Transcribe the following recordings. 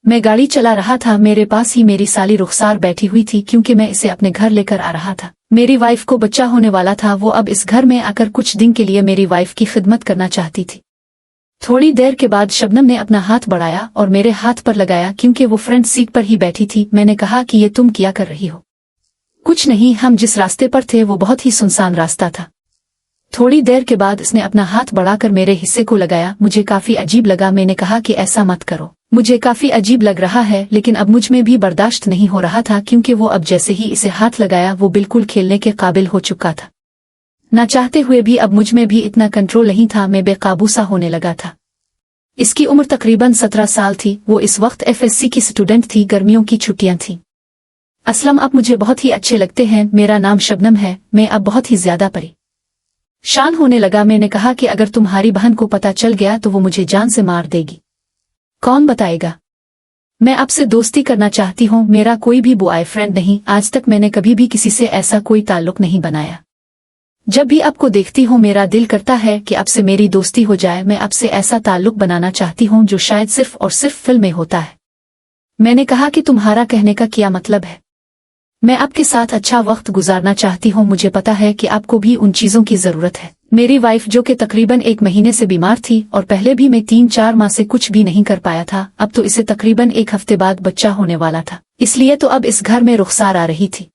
मैं गाड़ी चला रहा था, मेरे पास ही मेरी साली रुखसार बैठी हुई थी क्योंकि मैं इसे अपने घर लेकर आ रहा था। मेरी वाइफ को बच्चा होने वाला था, वो अब इस घर में आकर कुछ दिन के लिए मेरी वाइफ की खिदमत करना चाहती थी। थोड़ी देर के बाद शबनम ने अपना हाथ बढ़ाया और मेरे हाथ पर लगाया क्योंकि वो फ्रंट सीट पर ही बैठी थी। मैंने कहा कि ये तुम क्या कर रही हो? कुछ नहीं, हम जिस रास्ते पर थे वो बहुत ही सुनसान रास्ता था। थोड़ी देर के बाद इसने अपना हाथ बढ़ाकर मेरे हिस्से को लगाया। मुझे काफी अजीब लगा। मैंने कहा कि ऐसा मत करो, मुझे काफी अजीब लग रहा है, लेकिन अब मुझ में भी बर्दाश्त नहीं हो रहा था क्योंकि वो अब जैसे ही इसे हाथ लगाया वो बिल्कुल खेलने के काबिल हो चुका था। ना चाहते हुए भी अब मुझ में भी इतना कंट्रोल नहीं था, मैं बेकाबू सा होने लगा था। इसकी उम्र तकरीबन 17 साल थी। वो इस वक्त FSC की स्टूडेंट थी, गर्मियों की छुट्टियां थीं। असलम, अब मुझे बहुत ही अच्छे लगते हैं। मेरा नाम शबनम है। मैं अब बहुत ही ज्यादा परेशान होने लगा। मैंने कहा कि अगर तुम्हारी बहन को पता चल गया तो वो मुझे जान से मार देगी। कौन बताएगा? मैं आपसे दोस्ती करना चाहती हूँ, मेरा कोई भी बॉयफ्रेंड नहीं। आज तक मैंने कभी भी किसी से ऐसा कोई ताल्लुक नहीं बनाया। जब भी आपको देखती हूँ मेरा दिल करता है कि आपसे मेरी दोस्ती हो जाए। मैं आपसे ऐसा ताल्लुक बनाना चाहती हूँ जो शायद सिर्फ और सिर्फ फिल्म में होता है। मैंने कहा कि तुम्हारा कहने का क्या मतलब है? मैं आपके साथ अच्छा वक्त गुजारना चाहती हूँ। मुझे पता है कि आपको भी उन चीजों की जरूरत है। मेरी वाइफ जो कि तकरीबन 1 महीने से बीमार थी और पहले भी मैं 3-4 माह से कुछ भी नहीं कर पाया था, अब तो इसे तकरीबन 1 हफ्ते बाद बच्चा होने वाला था। इसलिए तो अब इस घर में रुखसार आ रही थी।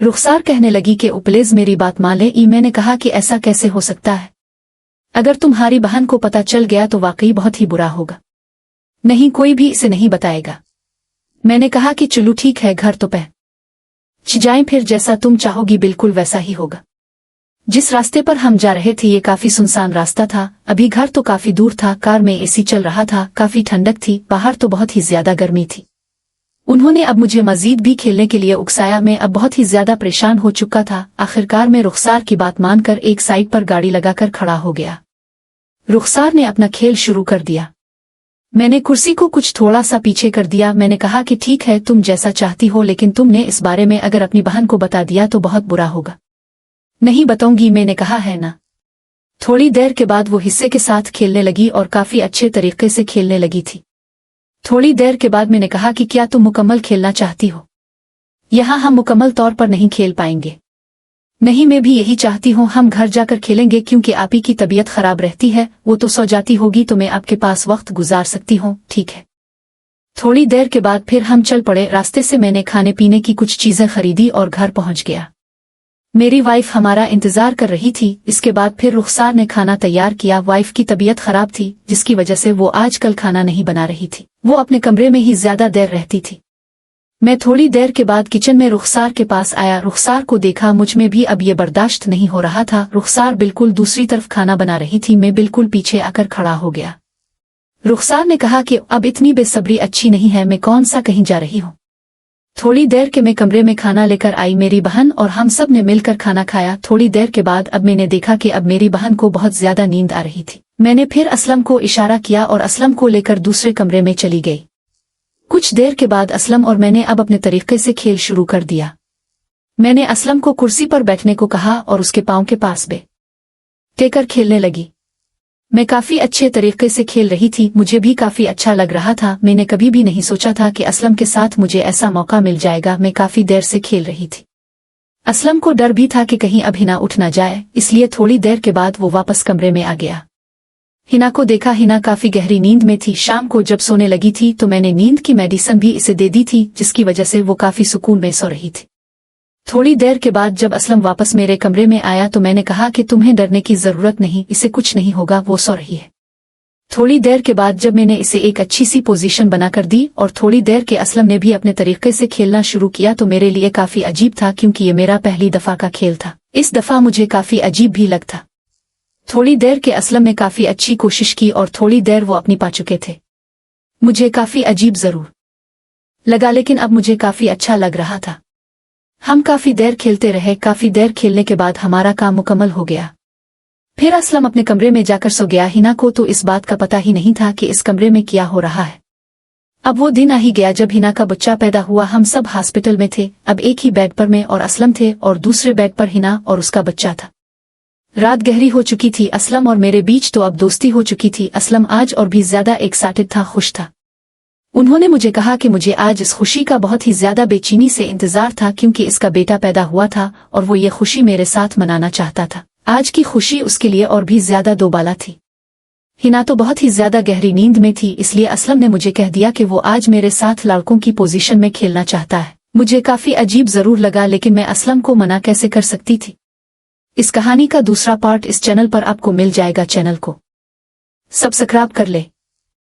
रुखसार कहने लगी कि प्लीज मेरी बात मान ले। मैंने कहा कि ऐसा कैसे हो सकता है? अगर तुम्हारी बहन को पता चल गया तो वाकई बहुत ही बुरा होगा। नहीं, कोई भी इसे नहीं बताएगा। मैंने कहा कि चलो ठीक है, घर तो पहुंच जाएं, फिर जैसा तुम चाहोगी बिल्कुल वैसा ही होगा। जिस रास्ते पर हम जा रहे थे ये काफी सुनसान रास्ता था। अभी घर तो काफी दूर था। कार में AC चल रहा था, काफी ठंडक थी, बाहर तो बहुत ही ज्यादा गर्मी थी। उन्होंने अब मुझे मजीद भी खेलने के लिए उकसाया। मैं अब बहुत ही ज्यादा परेशान हो चुका था। आखिरकार मैं रुखसार की बात मानकर एक साइड पर गाड़ी लगाकर खड़ा हो गया। रुखसार ने अपना खेल शुरू कर दिया। मैंने कुर्सी को कुछ थोड़ा सा पीछे कर दिया। मैंने कहा कि ठीक है, तुम जैसा चाहती हो, लेकिन तुमने इस बारे में अगर अपनी बहन को बता दिया तो बहुत बुरा होगा। नहीं बताऊंगी, मैंने कहा है ना। थोड़ी देर के बाद वो हिस्से के साथ खेलने लगी और काफी अच्छे तरीके से खेलने लगी थी। थोड़ी देर के बाद मैंने कहा कि क्या तुम मुकम्मल खेलना चाहती हो? यहाँ हम मुकम्मल तौर पर नहीं खेल पाएंगे। नहीं, मैं भी यही चाहती हूँ, हम घर जाकर खेलेंगे क्योंकि आप ही की तबीयत खराब रहती है। वो तो सो जाती होगी तो मैं आपके पास वक्त गुजार सकती हूँ, ठीक है? थोड़ी देर के बाद फिर हम चल पड़े। रास्ते से मैंने खाने पीने की कुछ चीजें खरीदी और घर पहुंच गया। मेरी वाइफ हमारा इंतजार कर रही थी। इसके बाद फिर रुखसार ने खाना तैयार किया। वाइफ की तबीयत खराब थी जिसकी वजह से वो आजकल खाना नहीं बना रही थी। वो अपने कमरे में ही ज्यादा देर रहती थी। मैं थोड़ी देर के बाद किचन में रुखसार के पास आया। रुखसार को देखा, मुझ में भी अब ये बर्दाश्त नहीं हो रहा था। रुखसार बिल्कुल दूसरी तरफ खाना बना रही थी। मैं बिल्कुल पीछे आकर खड़ा हो गया। रुखसार ने कहा कि अब इतनी बेसब्री अच्छी नहीं है, मैं कौन सा कहीं जा रही हूँ। थोड़ी देर के मैं कमरे में खाना लेकर आई। मेरी बहन और हम सब ने मिलकर खाना खाया। थोड़ी देर के बाद अब मैंने देखा कि अब मेरी बहन को बहुत ज्यादा नींद आ रही थी। मैंने फिर असलम को इशारा किया और असलम को लेकर दूसरे कमरे में चली गई। कुछ देर के बाद असलम और मैंने अब अपने तरीके से खेल शुरू कर दिया। मैंने असलम को कुर्सी पर बैठने को कहा और उसके पांव के पास बैठकर खेलने लगी। मैं काफी अच्छे तरीके से खेल रही थी, मुझे भी काफी अच्छा लग रहा था। मैंने कभी भी नहीं सोचा था कि असलम के साथ मुझे ऐसा मौका मिल जाएगा। मैं काफी देर से खेल रही थी। असलम को डर भी था कि कहीं अब हिना उठ ना जाए, इसलिए थोड़ी देर के बाद वो वापस कमरे में आ गया। हिना को देखा, हिना काफी गहरी नींद में थी। शाम को जब सोने लगी थी तो मैंने नींद की मेडिसिन भी इसे दे दी थी, जिसकी वजह से वो काफी सुकून में सो रही थी। थोड़ी देर के बाद जब असलम वापस मेरे कमरे में आया तो मैंने कहा कि तुम्हें डरने की जरूरत नहीं, इसे कुछ नहीं होगा, वो सो रही है। थोड़ी देर के बाद जब मैंने इसे एक अच्छी सी पोजीशन बनाकर दी और थोड़ी देर के असलम ने भी अपने तरीके से खेलना शुरू किया तो मेरे लिए काफी अजीब था क्योंकि ये मेरा पहली दफा का खेल था। इस दफा मुझे काफी अजीब भी लगता। थोड़ी देर के असलम ने काफी अच्छी कोशिश की और थोड़ी देर वो अपनी पा चुके थे। मुझे काफी अजीब जरूर लगा, लेकिन अब मुझे काफी अच्छा लग रहा था। हम काफी देर खेलते रहे। काफी देर खेलने के बाद हमारा काम मुकम्मल हो गया। फिर असलम अपने कमरे में जाकर सो गया। हिना को तो इस बात का पता ही नहीं था कि इस कमरे में क्या हो रहा है। अब वो दिन आ ही गया जब हिना का बच्चा पैदा हुआ। हम सब हॉस्पिटल में थे। अब एक ही बेड पर मैं और असलम थे और दूसरे बेड पर हिना और उसका बच्चा था। रात गहरी हो चुकी थी। असलम और मेरे बीच तो अब दोस्ती हो चुकी थी। असलम आज और भी ज्यादा एक्साइटेड था, खुश था। उन्होंने मुझे कहा कि मुझे आज इस खुशी का बहुत ही ज्यादा बेचैनी से इंतजार था क्योंकि इसका बेटा पैदा हुआ था और वो ये खुशी मेरे साथ मनाना चाहता था। आज की खुशी उसके लिए और भी ज्यादा दोबाला थी। हिना तो बहुत ही ज्यादा गहरी नींद में थी, इसलिए असलम ने मुझे कह दिया कि वो आज मेरे साथ लड़कों की पोजीशन में खेलना चाहता है। मुझे काफी अजीब जरूर लगा, लेकिन मैं असलम को मना कैसे कर सकती थी। इस कहानी का दूसरा पार्ट इस चैनल पर आपको मिल जाएगा। चैनल को सब्सक्राइब कर ले।